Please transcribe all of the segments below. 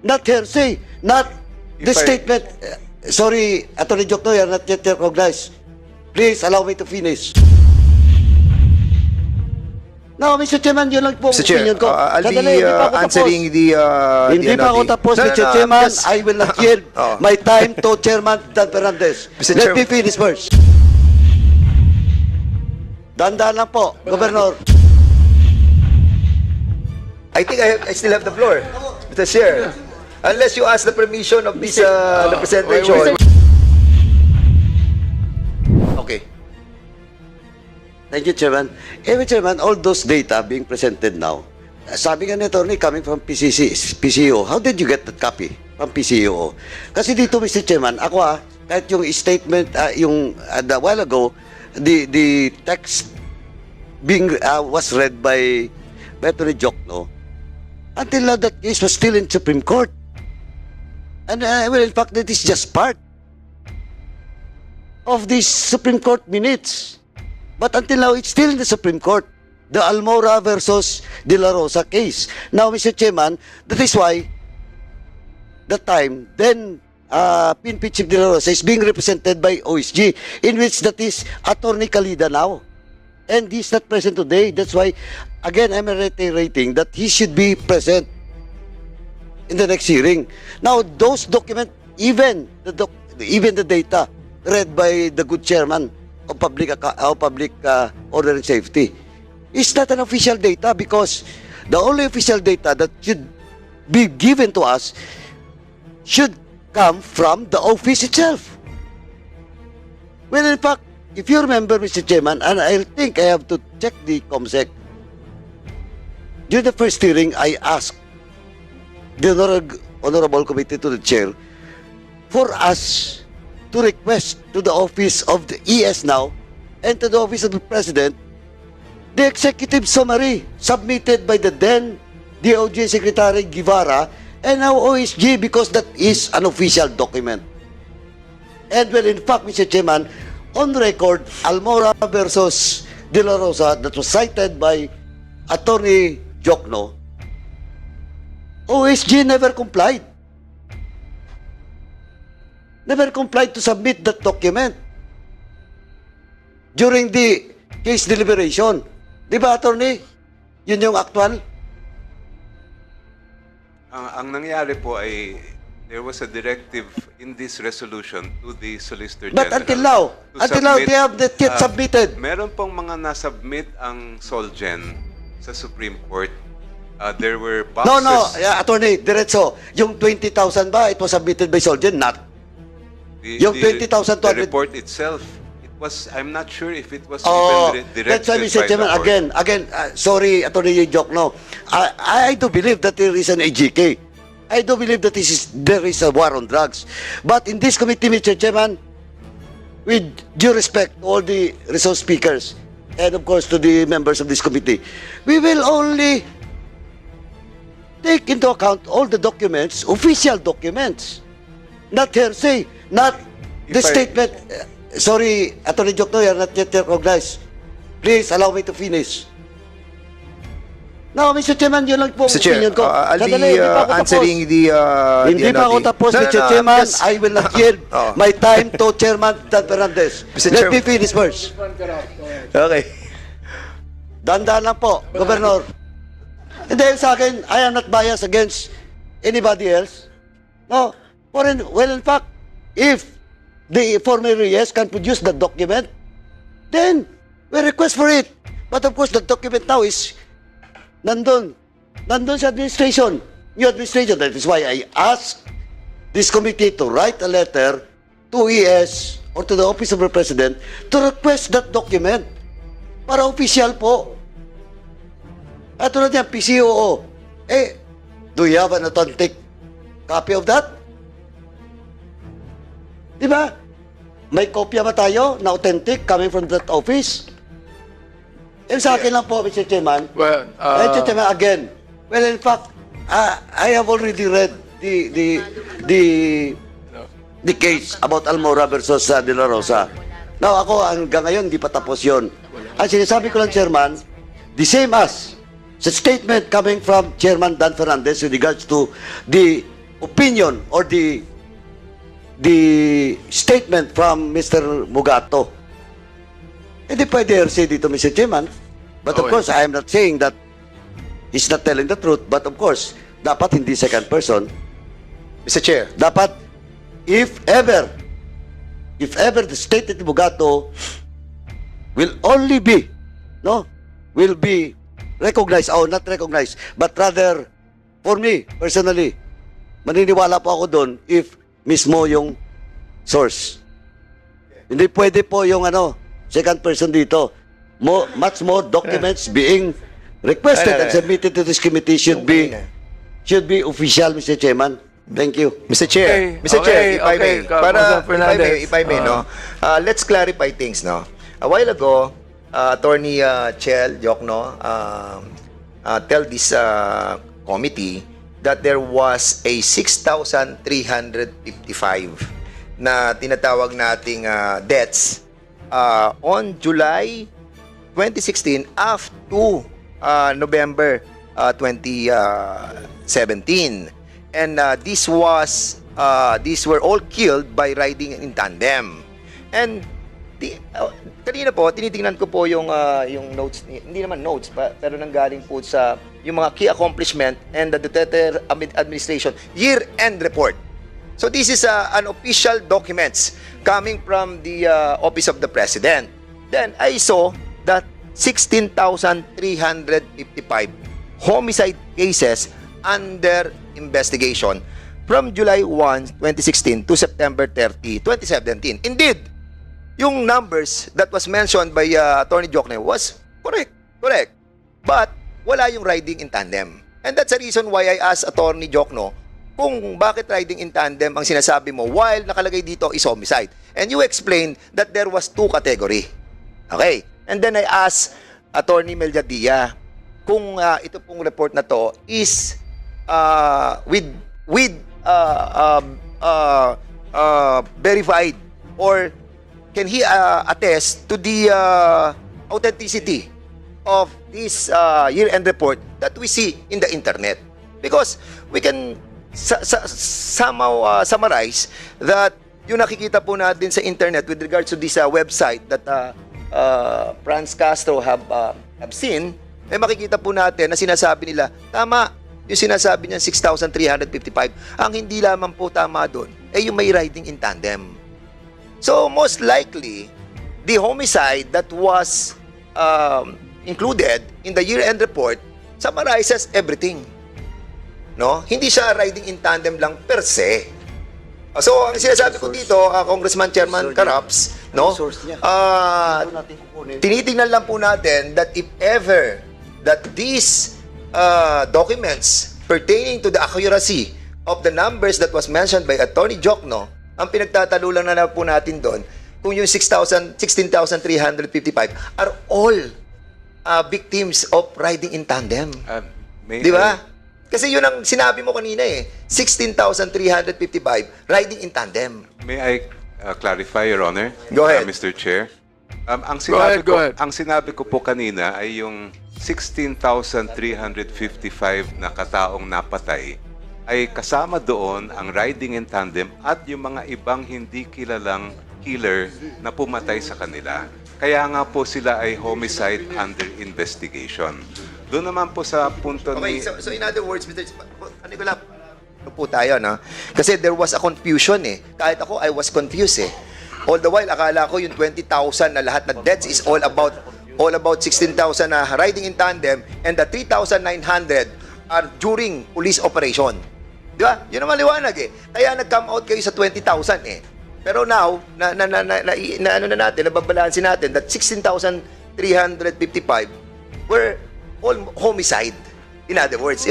Not hearsay, not the statement. Sorry, Attorney Jokno, you are not yet recognized. Please allow me to finish. No, Mr. Chairman, yun lang po ang Mr. Chair, opinion ko. I'll Sandali, be hindi pa ako tapos. answering the Hindi pa ako tapos, No, Mr. no, Chairman. just- I will not yield Oh. my time to Chairman Dan Fernandez. Mr. Let Chair- me finish first. Dandan lang po, Governor. I think I still have the floor, Mr. Chair. Unless you ask the permission of this representation. Okay. Thank you, Chairman. Mr. Chairman, all those data being presented now, sabi nga ni Attorney, coming from PCO, how did you get that copy from PCO? Kasi dito, Mr. Chairman, ako kahit yung statement, yung a while ago, the text being was read by Attorney Jokno, until now that case was still in Supreme Court. And well, in fact, that is just part of these Supreme Court minutes. But until now, it's still in the Supreme Court. The Almora versus De La Rosa case. Now, Mr. Chairman, that is why that time, then PNP Chief De La Rosa is being represented by OSG, in which that is Attorney Calida now. And he's not present today. That's why, again, I'm reiterating that he should be present in the next hearing. Now, those documents, even the data read by the good chairman of public order and safety, is not an official data, because the only official data that should be given to us should come from the office itself. Well, in fact, if you remember, Mr. Chairman, and I think I have to check the COMSEC, during the first hearing, I asked the Honorable Committee to the Chair for us to request to the office of the ES now and to the office of the President the executive summary submitted by the then DOJ Secretary Guevara and now OSG, because that is an official document. And well, in fact, Mr. Chairman, on record, Almora versus De La Rosa, that was cited by Attorney Jokno, OSG never complied. Never complied to submit that document during the case deliberation. Di ba, Attorney? Yun yung actual? Ang nangyari po ay there was a directive in this resolution to the Solicitor But General. until now, to they have not yet submitted. Meron pong mga nasubmit ang Solgen sa Supreme Court. There were boxes. No, Attorney, diretso. Yung 20,000 ba, it was submitted by Solgen? Not. Yung 20,000 The report itself, it was, I'm not sure if it was even directed that's why, Mr. by Chairman, the court. again, sorry, Attorney Jokno, I do believe that there is an AGK. I do believe that there is a war on drugs. But in this committee, Mr. Chairman, with due respect to all the resource speakers and of course to the members of this committee, we will only take into account all the documents, official documents, not hearsay, not the statement. Sorry, Attorney Jokno, you are not yet recognized. Please allow me to finish. No, Mr. Chairman, yun lang po ang Mr. Chair, opinion ko. I'll Sandali, be hindi pa ako tapos. answering the Hindi pa ako tapos, No, no, Mr. no, Chairman. just- I will not yield my time to Chairman Dan Fernandez. Mr. Let Chair- me finish first. Okay. Dandan lang po, Governor. Hindi, sa akin, I am not biased against anybody else. No. Well, in fact, if the former Reyes can produce the document, then we request for it. But of course, the document now is nandun sa administration, new administration. That is why I asked this committee to write a letter to ES or to the Office of the President to request that document para official po. At tulad niya, PCOO. Do you have an authentic copy of that? Di ba? May kopya ba tayo na authentic coming from that office? Yung sa akin lang po, Mr. Chairman. Well, Mr. Chairman, again. Well, in fact, I have already read the case about Almora versus De La Rosa. Now, ako hanggang ngayon, di pa tapos yun. Ang sinasabi ko lang, Chairman, the same as sa statement coming from Chairman Dan Fernandez with regards to the opinion or the statement from Mr. Mugato. Hindi pwede hearsay dito, Mr. Chairman. But of Okay. course, I am not saying that he's not telling the truth. But of course, dapat hindi second person. Mr. Chair. Dapat, if ever the statement ni Mugato will only be, will be recognized, or not recognized, but rather, for me, personally, maniniwala po ako doon if mismo yung source. Hindi pwede po yung second person dito. Much more documents being requested and submitted to this committee should be official, Mr. Chairman. Thank you. Mr. Chair, Okay, Mr. Chair, if I may, Congressman Fernandez. if I may, let's clarify things, no? A while ago, Attorney Chel Jokno tell this committee that there was a 6,355 na tinatawag nating deaths on July 2016 up to November 2017. And these were all killed by riding in tandem. And kanina po tinitingnan ko po yung notes, hindi naman notes pero nanggaling po sa yung mga key accomplishment and the Duterte administration year-end report. So this is an official documents coming from the office of the president. Then I saw that 16,355 homicide cases under investigation from July 1, 2016 to September 30, 2017. Indeed, yung numbers that was mentioned by Attorney Jokne was correct. But wala yung riding in tandem. And that's the reason why I asked Attorney Jokno kung bakit riding in tandem ang sinasabi mo while nakalagay dito is homicide. And you explained that there was two category. Okay. And then I asked Attorney Meljadia kung ito pong report na to is verified or can he attest to the authenticity of this year-end report that we see in the internet? Because we can somehow summarize that yung nakikita po natin sa internet with regards to this website that Franz Castro have seen, makikita po natin na sinasabi nila, tama, yung sinasabi niya 6,355. Ang hindi lamang po tama doon yung may riding in tandem. So, most likely, the homicide that was included in the year-end report summarizes everything. No? Hindi siya riding in tandem lang per se. So, ang sinasabi ko dito, Congressman Chairman Caraps, no? Tinitingnan lang po natin that if ever that these documents pertaining to the accuracy of the numbers that was mentioned by Attorney Jokno, ang pinagtatalo lang na po natin doon, kung yung 16,355 are all victims of riding in tandem. Di ba? Kasi yun ang sinabi mo kanina 16,355 riding in tandem. May I clarify, Your Honor? Go ahead. Mr. Chair. Ang Go ahead. sinabi ko po kanina ay yung 16,355 na kataong napatay ay kasama doon ang riding in tandem at yung mga ibang hindi kilalang killer na pumatay sa kanila. Kaya nga po sila ay homicide under investigation. Doon naman po sa punto Okay, ni... so in other words, Mr. Nicola, po tayo, no? Kasi there was a confusion Kahit ako, I was confused All the while, akala ko yung 20,000 na lahat na deaths is all about 16,000 na riding in tandem and the 3,900 are during police operation. Di ba? Yun ang maliwanag Kaya nag-come out kayo sa 20,000 Pero now, nababalansin natin that 16,355 were all homicide. In other words,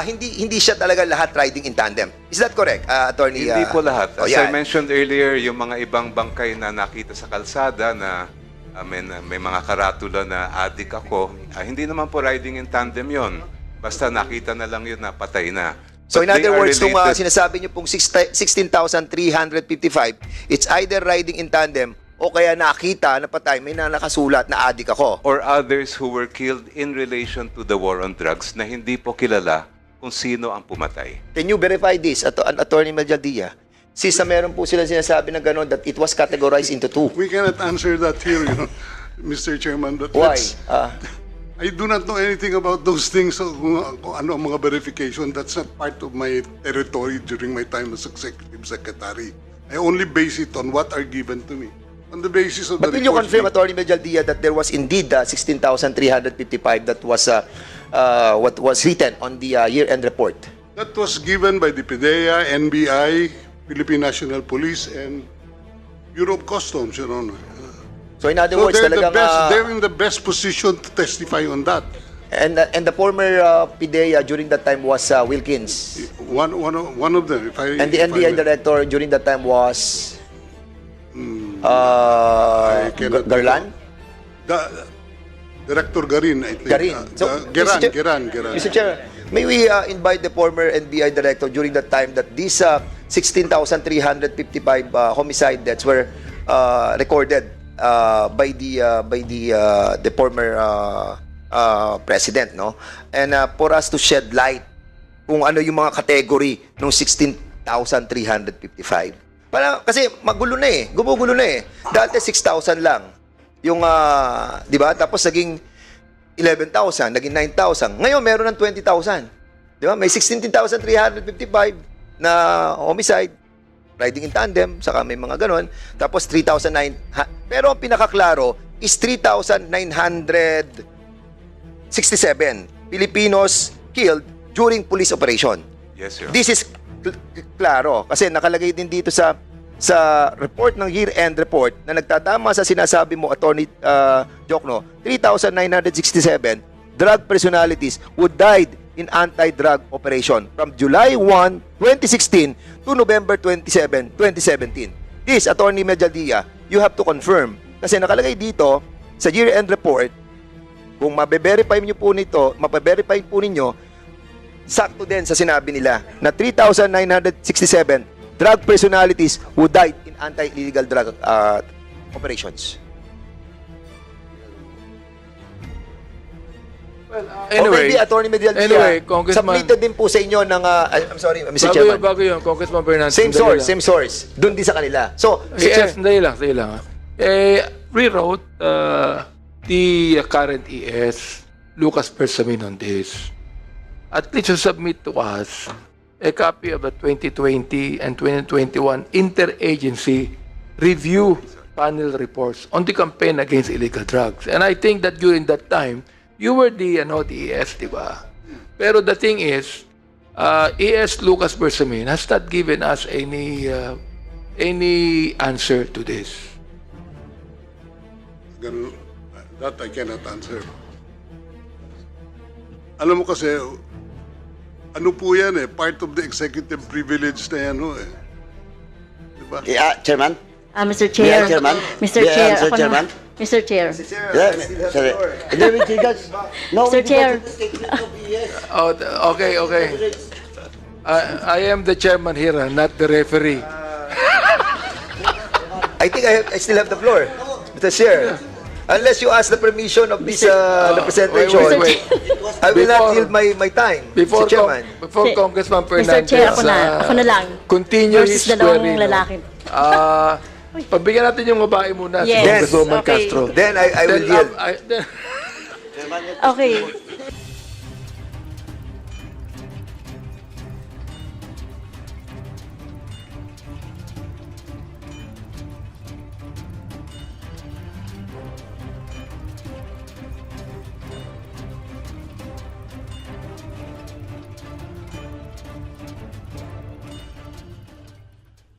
hindi siya talaga lahat riding in tandem. Is that correct, Attorney? Hindi po lahat. As yeah. I mentioned earlier, yung mga ibang bangkay na nakita sa kalsada na may mga karatula na adik ako, hindi naman po riding in tandem yon. Basta nakita na lang yun na patay na. So in But they other are words, kung related- sinasabi niyo pong 16,355, it's either riding in tandem o kaya nakita na patay, may nakasulat na adik ako. or others who were killed in relation to the war on drugs na hindi po kilala kung sino ang pumatay. Can you verify this, Attorney Medialdia? Since meron po sila sinasabi na gano'n that it was categorized into two. We cannot answer that here, Mr. Chairman. But Why? I do not know anything about those things. So, kung ano ang mga verification, that's not part of my territory during my time as Executive Secretary. I only base it on what are given to me. On the basis of But the will you reports confirm, being- Attorney Medialdia, that there was indeed 16,355 that was what was written on the year-end report? That was given by the PDEA, NBI, Philippine National Police, and Bureau of Customs, Your Honor. So in other So words, talagang... they're in the best position to testify on that. and the former PIDEA during that time was Wilkins. One of them. If I, And the if I NBI may- director during that time was... cannot Garland? Director Garin, I think. Garin. Geran, Mr. Chair- Geran. Mr. Chair, may we invite the former NBI director during that time that these 16,355 homicide deaths were recorded by the former president, no? And for us to shed light kung ano yung mga category ng 16,355. Kasi magulo na eh, gumugulo na eh. Dati 6,000 lang. Yung, di ba? Tapos naging 11,000, naging 9,000. Ngayon, meron ng 20,000. Di ba? May 16,355 na homicide, riding in tandem, saka may mga ganon. Tapos 3,009. Pero ang pinakaklaro is 3,967 Filipinos killed during police operation. Yes, sir. This is klaro kasi nakalagay din dito sa report ng year-end report na nagtatama sa sinasabi mo, Attorney Jokno, 3,967 drug personalities who died in anti-drug operation from July 1, 2016 to November 27, 2017. This, Attorney Medialdia, you have to confirm kasi nakalagay dito sa year-end report, kung mabe-verify niyo po nito, mape-verify po ninyo, sakto din sa sinabi nila na 3,967 drug personalities who died in anti-illegal drug operations. Anyway, Maybe Attorney Medialdia, anyway, Congressman- submitted din po sa inyo ng, I'm sorry, Mr. Chairman. bago yun, Congressman Bernardo. Same source. Doon din sa kanila. So, Mr. Chair, Sandali lang. Rewrote the current ES, Lucas Bersamin, on this. At least to submit to us a copy of the 2020 and 2021 interagency review panel reports on the campaign against illegal drugs. And I think that during that time, you were the ES, di ba? Pero the thing is, ES Lucas Bersamin has not given us any answer to this. Ganun, that I cannot answer. Alam mo kasi, ano po yan part of the executive privilege na yan Diba? Yeah, Chairman? Mr. Chair. Chairman? Mr. May I Chair. answer, ako na. Chairman? Mr. Chair. Yeah, sorry. And then with you guys, no, Mr. we Chair. did not take it to BS. Oh, okay. I am the chairman here, not the referee. I think I still have the floor, Mr. Chair. Unless you ask the permission of this representation, wait. I will not Before- yield my time, Before, Mr. Chairman. before Si- Congressman Mr. Fernandez, Chair, ako na lang. continue Versus his dalawang swearing. lalaki. Pagbigyan natin yung babae muna, si Yes, Congresswoman okay. Castro. Then I will Then, yield. then, Okay.